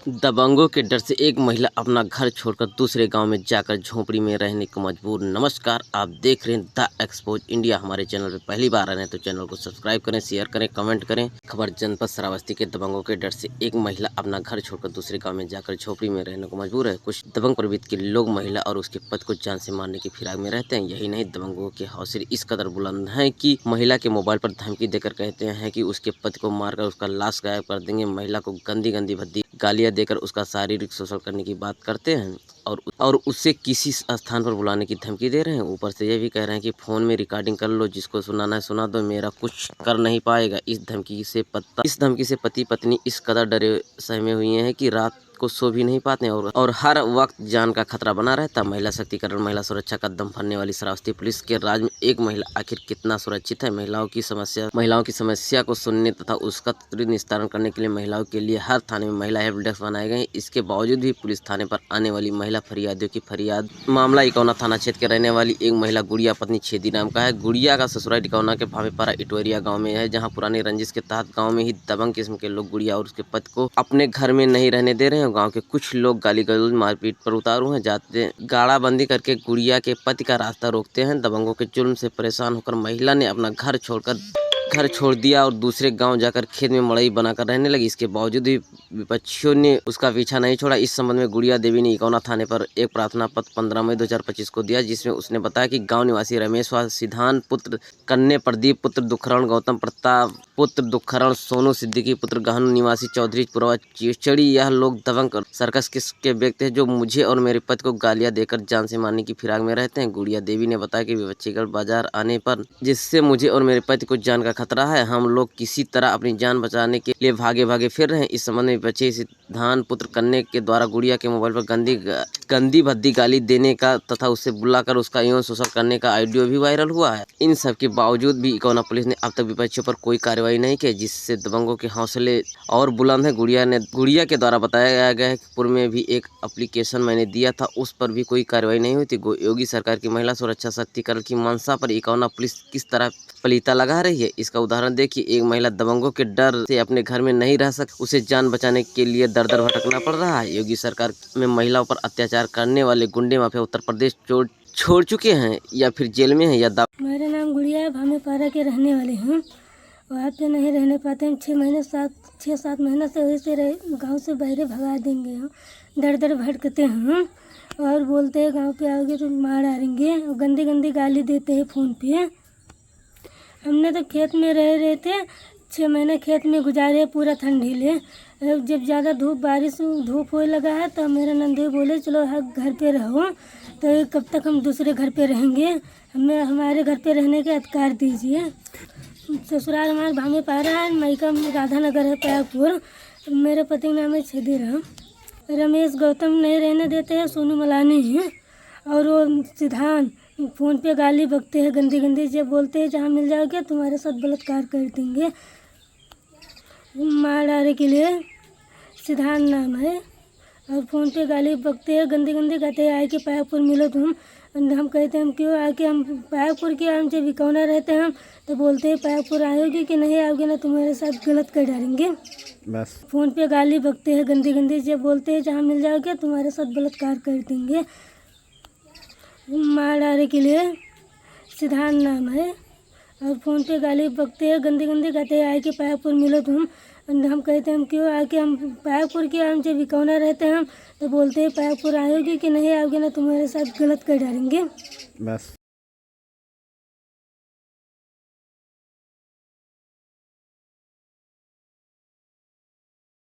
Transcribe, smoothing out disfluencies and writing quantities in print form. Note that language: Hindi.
दबंगों के डर से एक महिला अपना घर छोड़कर दूसरे गांव में जाकर झोपड़ी में रहने को मजबूर। नमस्कार, आप देख रहे हैं द एक्सपोज इंडिया। हमारे चैनल पे पहली बार आ रहे हैं तो चैनल को सब्सक्राइब करें, शेयर करें, कमेंट करें। खबर जनपद श्रावस्ती के दबंगों के डर से एक महिला अपना घर छोड़कर दूसरे गाँव में जाकर झोपड़ी में रहने को मजबूर है। कुछ दबंग प्रवृत्ति के लोग महिला और उसके पति को जान से मारने की फिराक में रहते हैं। यही नहीं, दबंगों के हौसले इस कदर बुलंद हैं कि महिला के मोबाइल पर धमकी देकर कहते हैं कि उसके पति को मारकर उसका लाश गायब कर देंगे। महिला को गंदी गंदी भद्दी गालियां देकर उसका शारीरिक शोषण करने की बात करते हैं और उससे किसी स्थान पर बुलाने की धमकी दे रहे हैं। ऊपर से ये भी कह रहे हैं कि फ़ोन में रिकॉर्डिंग कर लो, जिसको सुनाना है सुना दो, मेरा कुछ कर नहीं पाएगा। इस धमकी से पति पत्नी इस कदर डरे सहमे हुए हैं कि रात को सो भी नहीं पाते हैं और हर वक्त जान का खतरा बना रहता। महिला शक्तिकरण, महिला सुरक्षा का दम भरने वाली श्रावस्ती पुलिस के राज में एक महिला आखिर कितना सुरक्षित है। महिलाओं की समस्या को सुनने तथा उसका त्वरित निस्तारण करने के लिए महिलाओं के लिए हर थाने में महिला हेल्प डेस्क बनाए गए हैं। इसके बावजूद भी पुलिस थाने पर आने वाली महिला फरियादियों की फरियाद मामला इकौना थाना क्षेत्र के रहने वाली एक महिला गुड़िया पत्नी छेदी नाम का है। गुड़िया का ससुराल इकौना के भावेपारा इटवरिया गाँव में है, जहाँ पुरानी रंजिश के तहत गाँव में ही दबंग किस्म के लोग गुड़िया और उसके पति को अपने घर में नहीं रहने दे रहे हैं। गांव के कुछ लोग गाली गलौज मारपीट पर उतारू हैं, जाते गाड़ाबंदी करके गुड़िया के पति का रास्ता रोकते हैं। दबंगों के जुल्म से परेशान होकर महिला ने अपना घर छोड़ दिया और दूसरे गांव जाकर खेत में मड़ई बनाकर रहने लगी। इसके बावजूद भी विपक्षियों ने उसका पीछा नहीं छोड़ा। इस संबंध में गुड़िया देवी ने इकौना थाने पर एक प्रार्थना पत्र 15 मई 2025 को दिया, जिसमें उसने बताया कि गांव निवासी रमेश व सिद्धांत पुत्र कन्ने, प्रदीप पुत्र दुखरण, गौतम प्रताप पुत्र दुखरण, सोनू सिद्दीकी पुत्र गहन निवासी चौधरी पुरवा चिचड़ी, यह लोग दबंग सर्कस के व्यक्ति हैं जो मुझे और मेरे पति को गालियां देकर जान से मारने की फिराक में रहते हैं। गुड़िया देवी ने बताया कि विपक्षीगढ़ बाजार आने पर जिससे मुझे और मेरे पति को जान का खतरा है, हम लोग किसी तरह अपनी जान बचाने के लिए भागे फिर रहे हैं। इस संबंध में विपक्षी सिद्धांत पुत्र कन्ने के द्वारा गुड़िया के मोबाइल पर गंदी भद्दी गाली देने का तथा उससे बुलाकर उसका यौन शोषण करने का ऑडियो भी वायरल हुआ है। इन सब के बावजूद भी इकौना पुलिस ने अब तक विपक्षियों पर कोई कार्रवाई नहीं की, जिससे दबंगों के हौसले और बुलंद है। गुड़िया के द्वारा बताया गया है कि पूर्व में भी एक एप्लीकेशन मैंने दिया था, उस पर भी कोई कार्रवाई नहीं हुई थी। योगी सरकार की महिला सुरक्षा शक्तिकरण की मंशा पर इकौना पुलिस किस तरह पलीता लगा रही है, इसका उदाहरण देखिए। एक महिला दबंगों के डर से अपने घर में नहीं रह सकती, उसे जान बचाने के लिए दर दर भटकना पड़ रहा है। योगी सरकार में महिलाओं पर अत्याचार करने वाले गुंडे माफिया उत्तर प्रदेश छोड़ चुके हैं या फिर जेल में हैं या मेरा नाम गुड़िया है, भामेपारा के रहने वाले हैं। वहाँ पे नहीं रहने पाते हैं। 6-7 महीना से वहीं से गाँव से बाहर भगा देंगे हम। दर भटकते हैं और बोलते हैं गाँव पे आओगे तो मार डालेंगे और गंदी गंदी गाली देते हैं फ़ोन पे। हमने तो खेत में रहे थे, 6 महीने खेत में गुजारे पूरा ठंडीले। जब ज़्यादा धूप होने लगा है तो मेरे नंदी बोले चलो घर पे रहो, तो कब तक हम दूसरे घर पे रहेंगे, हमें हमारे घर पे रहने के अधिकार दीजिए। ससुराल हमारे भामेपारा है, मायका राधानगर है पायापुर। मेरे पति का नाम है छेदीराम। रमेश गौतम नहीं रहने देते हैं, सोनू मलानी हैं और वो सिद्धांत फ़ोन पे गाली बकते हैं गंदी जब बोलते हैं जहाँ मिल जाओगे तुम्हारे साथ बलात्कार कर देंगे, मार डालने के लिए। सिद्धांत नाम है और फ़ोन पे गाली बकते हैं गंदी कहते हैं आए के पायापुर मिलो तुम। हम कहते हैं हम क्यों आके, हम पायापुर के हम जब इकौना रहते हैं तो बोलते हैं पायापुर आओगे कि नहीं आओगे ना तुम्हारे साथ गलत कर डालेंगे। बस फ़ोन पे गाली बकते हैं गंदी जब बोलते हैं जहाँ मिल जाओगे तुम्हारे साथ बलात्कार कर देंगे, मार डालने के लिए। सिद्धांत नाम है और फ़ोन पे गाली बकते हैं गंदी कहते हैं आए के पायापुर मिलो तुम। हम कहते हैं हम क्यों आके, हम पायापुर के हम जब इकौना रहते हैं तो बोलते हैं पायापुर आओगे कि नहीं आओगे ना तुम्हारे साथ गलत कर डालेंगे। बस।